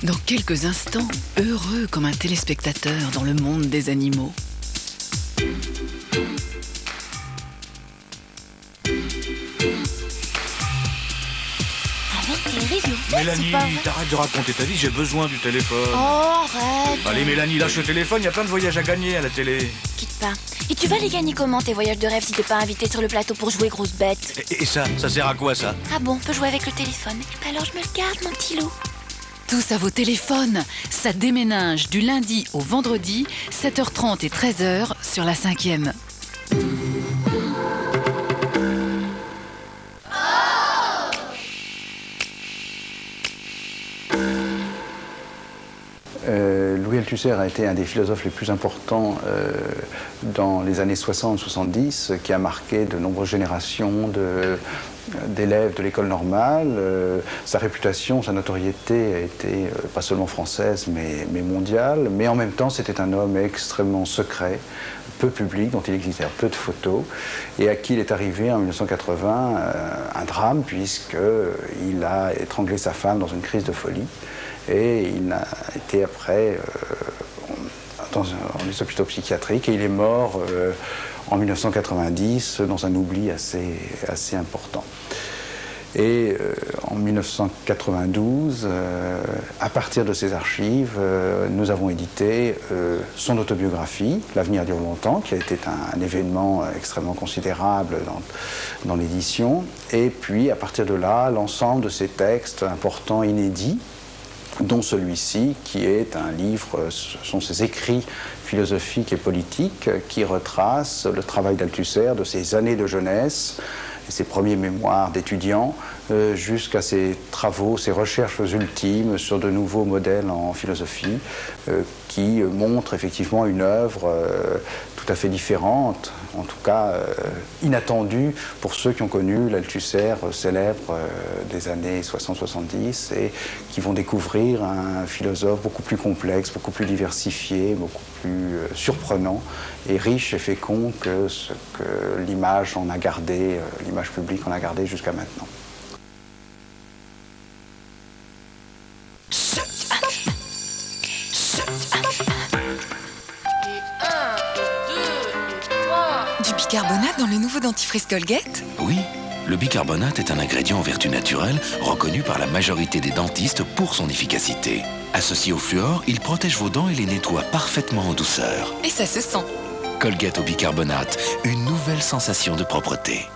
Dans quelques instants, heureux comme un téléspectateur dans le monde des animaux. Mélanie, t'arrêtes de raconter ta vie, j'ai besoin du téléphone. Oh, arrête. Allez Mélanie, lâche le téléphone, il y a plein de voyages à gagner à la télé. Quitte pas. Et tu vas les gagner comment, tes voyages de rêve, si t'es pas invité sur le plateau pour jouer grosse bête? Et ça sert à quoi ça? Ah bon, on peut jouer avec le téléphone. Alors je me le garde, mon petit loup. Tous à vos téléphones, ça déménage du lundi au vendredi, 7h30 et 13h sur la 5e. Louis Althusser a été un des philosophes les plus importants dans les années 60-70, qui a marqué de nombreuses générations d'élèves de l'école normale. Sa réputation, sa notoriété a été pas seulement française, mais mondiale. Mais en même temps, c'était un homme extrêmement secret, peu public, dont il existait peu de photos, et à qui il est arrivé en 1980 un drame, puisqu'il a étranglé sa femme dans une crise de folie. Et il a été après dans les hôpitaux psychiatriques et il est mort en 1990 dans un oubli assez important. Et en 1992, à partir de ces archives, nous avons édité son autobiographie, L'avenir dure longtemps, qui a été un événement extrêmement considérable dans l'édition. Et puis, à partir de là, l'ensemble de ces textes importants, inédits, dont celui-ci, qui est un livre, ce sont ses écrits philosophiques et politiques qui retracent le travail d'Althusser de ses années de jeunesse et ses premiers mémoires d'étudiant jusqu'à ses travaux, ses recherches ultimes sur de nouveaux modèles en philosophie qui montrent effectivement une œuvre tout à fait différente, en tout cas inattendue pour ceux qui ont connu l'Althusser célèbre des années 60-70 et qui vont découvrir un philosophe beaucoup plus complexe, beaucoup plus diversifié, beaucoup plus surprenant et riche et fécond que ce que l'image en a gardé, l'image publique en a gardé jusqu'à maintenant. Du bicarbonate dans le nouveau dentifrice Colgate? Oui, le bicarbonate est un ingrédient en vertu naturelle reconnu par la majorité des dentistes pour son efficacité. Associé au fluor, il protège vos dents et les nettoie parfaitement en douceur. Et ça se sent. Colgate au bicarbonate, une nouvelle sensation de propreté.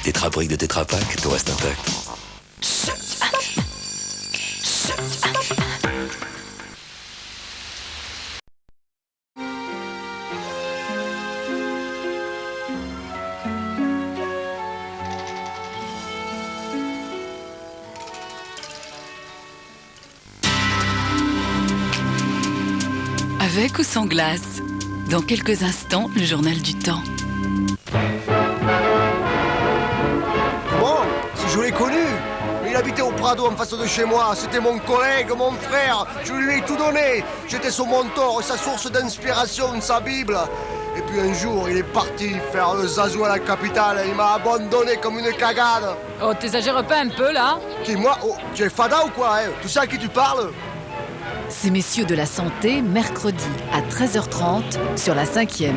Tétrabrique de Tetra Pak, tout reste intact. Avec ou sans glace? Dans quelques instants, le journal du temps. Bon, si je l'ai connu, il habitait au Prado en face de chez moi, c'était mon collègue, mon frère, je lui ai tout donné, j'étais son mentor, sa source d'inspiration, sa Bible. Et puis un jour, il est parti faire le zazou à la capitale, il m'a abandonné comme une cagade. Oh, t'exagères pas un peu là? Qui, moi? Oh, tu es fada ou quoi, hein? Tu sais à qui tu parles? Ces messieurs de la santé, mercredi à 13h30 sur la 5e.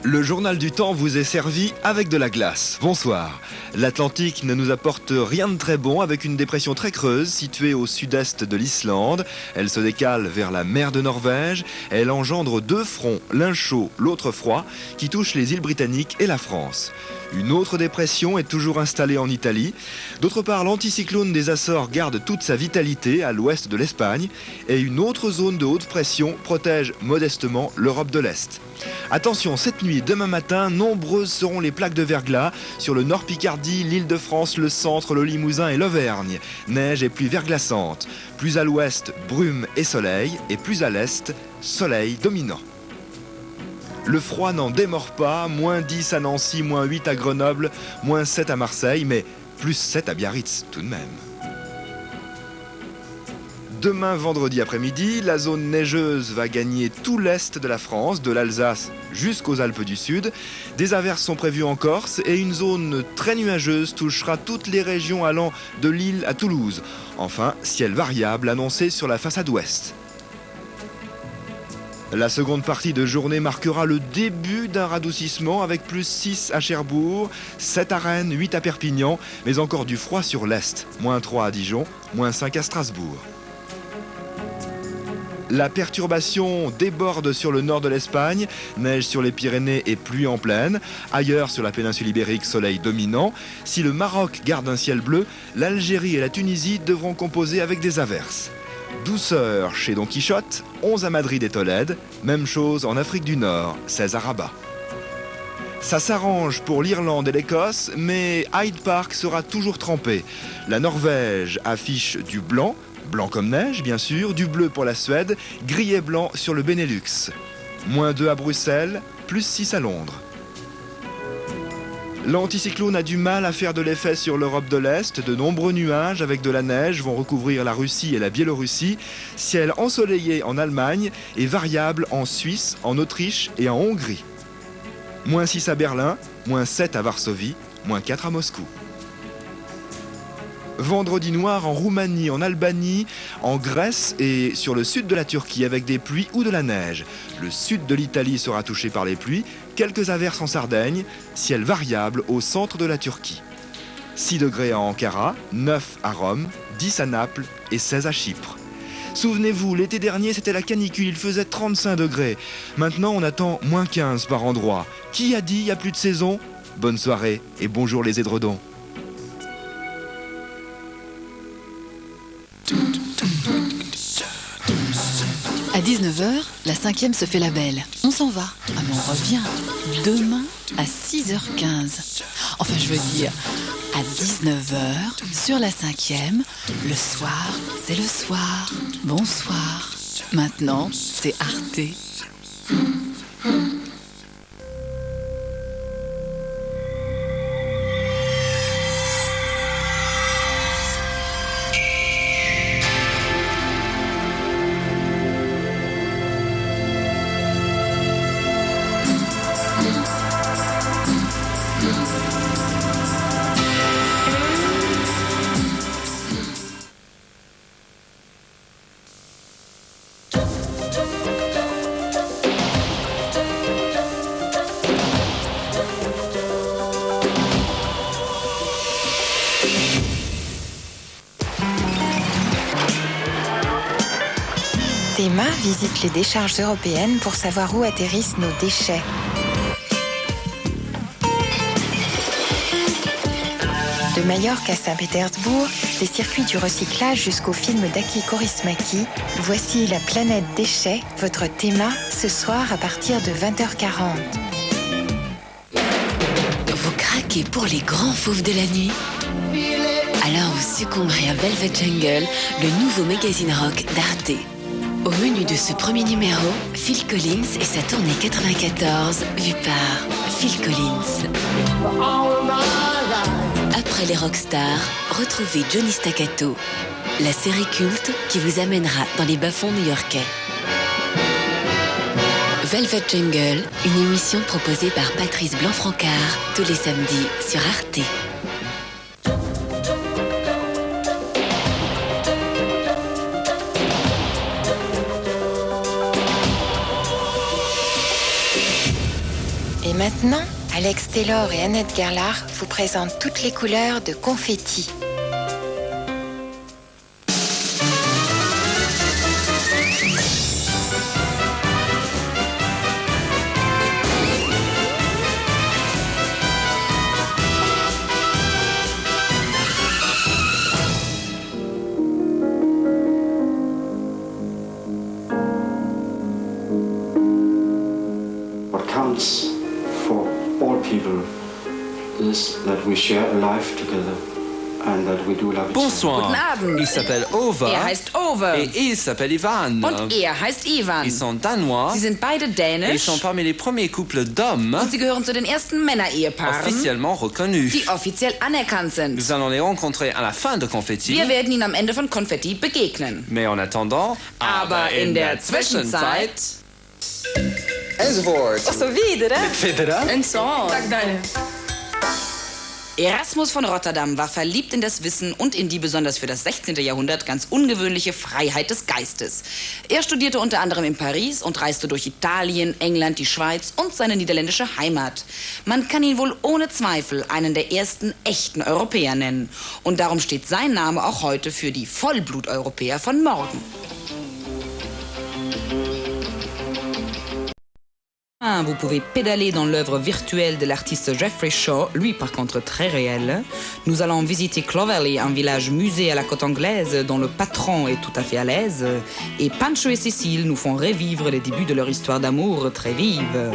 Le journal du temps vous est servi avec de la glace. Bonsoir. L'Atlantique ne nous apporte rien de très bon avec une dépression très creuse située au sud-est de l'Islande. Elle se décale vers la mer de Norvège. Elle engendre deux fronts, l'un chaud, l'autre froid, qui touchent les îles britanniques et la France. Une autre dépression est toujours installée en Italie. D'autre part, l'anticyclone des Açores garde toute sa vitalité à l'ouest de l'Espagne. Et une autre zone de haute pression protège modestement l'Europe de l'Est. Attention, cette nuit, demain matin, nombreuses seront les plaques de verglas sur le Nord Picardie, l'Île-de-France, le Centre, le Limousin et l'Auvergne. Neige et pluie verglaçante. Plus à l'ouest, brume et soleil, et plus à l'est, soleil dominant. Le froid n'en démord pas, moins 10 à Nancy, moins 8 à Grenoble, moins 7 à Marseille, mais plus 7 à Biarritz tout de même. Demain, vendredi après-midi, la zone neigeuse va gagner tout l'est de la France, de l'Alsace jusqu'aux Alpes du Sud. Des averses sont prévues en Corse et une zone très nuageuse touchera toutes les régions allant de Lille à Toulouse. Enfin, ciel variable annoncé sur la façade ouest. La seconde partie de journée marquera le début d'un radoucissement avec plus 6 à Cherbourg, 7 à Rennes, 8 à Perpignan, mais encore du froid sur l'est, moins 3 à Dijon, moins 5 à Strasbourg. La perturbation déborde sur le nord de l'Espagne, neige sur les Pyrénées et pluie en plaine. Ailleurs sur la péninsule ibérique, soleil dominant. Si le Maroc garde un ciel bleu, l'Algérie et la Tunisie devront composer avec des averses. Douceur chez Don Quichotte, 11 à Madrid et Tolède. Même chose en Afrique du Nord, 16 à Rabat. Ça s'arrange pour l'Irlande et l'Écosse, mais Hyde Park sera toujours trempé. La Norvège affiche du blanc. Blanc comme neige, bien sûr, du bleu pour la Suède, gris et blanc sur le Benelux. Moins 2 à Bruxelles, plus 6 à Londres. L'anticyclone a du mal à faire de l'effet sur l'Europe de l'Est. De nombreux nuages avec de la neige vont recouvrir la Russie et la Biélorussie. Ciel ensoleillé en Allemagne et variable en Suisse, en Autriche et en Hongrie. Moins 6 à Berlin, moins 7 à Varsovie, moins 4 à Moscou. Vendredi noir en Roumanie, en Albanie, en Grèce et sur le sud de la Turquie avec des pluies ou de la neige. Le sud de l'Italie sera touché par les pluies, quelques averses en Sardaigne, ciel variable au centre de la Turquie. 6 degrés à Ankara, 9 à Rome, 10 à Naples et 16 à Chypre. Souvenez-vous, l'été dernier c'était la canicule, il faisait 35 degrés. Maintenant on attend moins 15 par endroit. Qui a dit il n'y a plus de saison? Bonne soirée et bonjour les édredons. À 19h, la 5e se fait la belle. On s'en va. Ah mais on revient demain à 6h15. Enfin, je veux dire, à 19h, sur la 5e, le soir, c'est le soir. Bonsoir. Maintenant, c'est Arte. Théma visite les décharges européennes pour savoir où atterrissent nos déchets. De Majorque à Saint-Pétersbourg, des circuits du recyclage jusqu'au film d'Aki Kaurismäki, voici la planète déchets, votre théma, ce soir à partir de 20h40. Vous craquez pour les grands fauves de la nuit? Alors vous succomberez à Velvet Jungle, le nouveau magazine rock d'Arte. Au menu de ce premier numéro, Phil Collins et sa tournée 94, vue par Phil Collins. Après les rockstars, retrouvez Johnny Staccato, la série culte qui vous amènera dans les bas-fonds new-yorkais. Velvet Jungle, une émission proposée par Patrice Blanc-Francard tous les samedis sur Arte. Et maintenant, Alex Taylor et Annette Gerlach vous présentent toutes les couleurs de confetti. all people is that we share a life together. Bonsoir. Guten Abend. Il s'appelle Ove. Heißt Ove. Et il s'appelle Ivan. Und heißt Ivan. Ils sont danois. Sie sind beide dänisch. Et ils sont parmi les premiers couples d'hommes. Und sie gehören zu den ersten Männer-Ehepaaren, offiziellement reconnus. Die offiziell anerkannt sind. Nous allons les rencontrer à la fin de Confetti. Wir werden ihnen am Ende von Konfetti begegnen. Mais en attendant, aber in der Zwischenzeit... Enzovoort. Ach so, wieder, hè? Met Federa. En zo. Erasmus von Rotterdam war verliebt in das Wissen und in die besonders für das 16. Jahrhundert ganz ungewöhnliche Freiheit des Geistes. Er studierte unter anderem in Paris und reiste durch Italien, England, die Schweiz und seine niederländische Heimat. Man kann ihn wohl ohne Zweifel einen der ersten echten Europäer nennen. Und darum steht sein Name auch heute für die Vollblut-Europäer von morgen. Vous pouvez pédaler dans l'œuvre virtuelle de l'artiste Geoffrey Shaw, lui par contre très réel. Nous allons visiter Clovelly, un village musée à la côte anglaise dont le patron est tout à fait à l'aise. Et Pancho et Cécile nous font revivre les débuts de leur histoire d'amour très vive.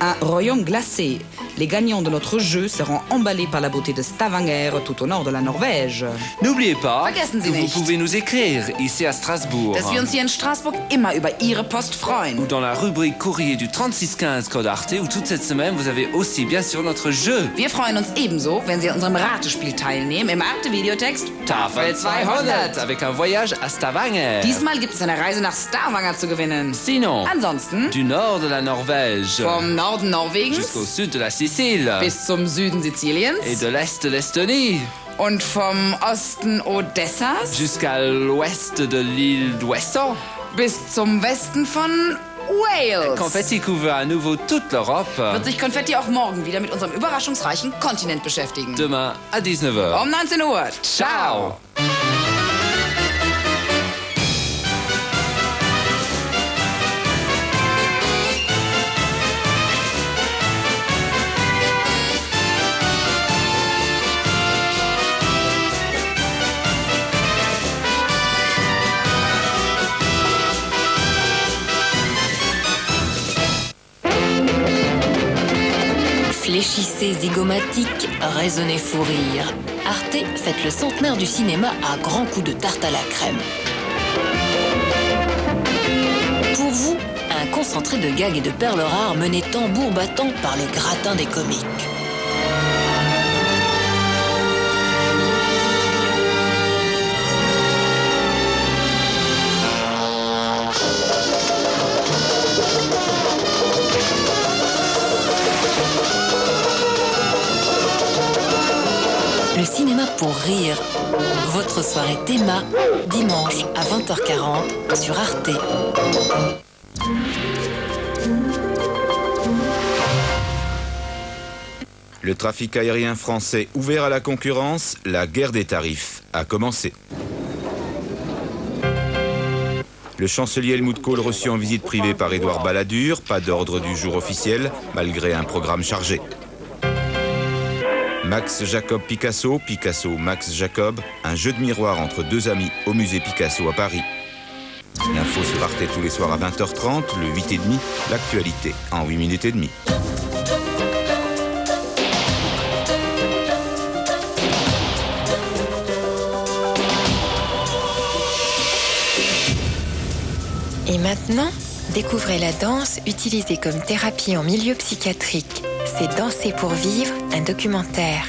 Un royaume glacé. Les gagnants de notre jeu seront emballés par la beauté de Stavanger, tout au nord de la Norvège. N'oubliez pas Vergessen Sie que vous nicht, pouvez nous écrire ici à Strasbourg. dass wir uns hier in Straßburg immer über Ihre Post freuen. Ou dans la rubrique courrier du 3615 Code Arte, où toute cette semaine vous avez aussi bien sûr notre jeu. Wir freuen uns ebenso, wenn Sie an unserem Ratespiel teilnehmen im Arte-Videotext Tafel 200 avec un voyage à Stavanger. Diesmal gibt es eine Reise nach Stavanger zu gewinnen. Sinon, ansonsten du nord de la Norvège, vom Norden Norwegens jusqu'au sud de la Sicile, bis zum Süden Siziliens et de l'est de l'Estonie, und vom Osten Odessas jusqu'à l'ouest de l'île d'Ouessant, bis zum Westen von Wales. Confetti couvre à nouveau toute l'Europe. Wird sich Konfetti auch morgen wieder mit unserem überraschungsreichen Kontinent beschäftigen. Demain à 19h. Um 19 Uhr. Ciao. Fléchissez zygomatiques, raisonnez fou rire. Arte fête le centenaire du cinéma à grands coups de tarte à la crème. Pour vous, un concentré de gags et de perles rares mené tambour battant par le gratin des comiques. Le cinéma pour rire. Votre soirée Théma, dimanche à 20h40 sur Arte. Le trafic aérien français ouvert à la concurrence, la guerre des tarifs a commencé. Le chancelier Helmut Kohl reçu en visite privée par Édouard Balladur, pas d'ordre du jour officiel, malgré un programme chargé. Max Jacob Picasso, Picasso Max Jacob, un jeu de miroir entre deux amis au musée Picasso à Paris. L'info sur Arte tous les soirs à 20h30, le 8h30, l'actualité en 8 minutes et demie. Et maintenant, découvrez la danse utilisée comme thérapie en milieu psychiatrique. C'est Danser pour vivre, un documentaire.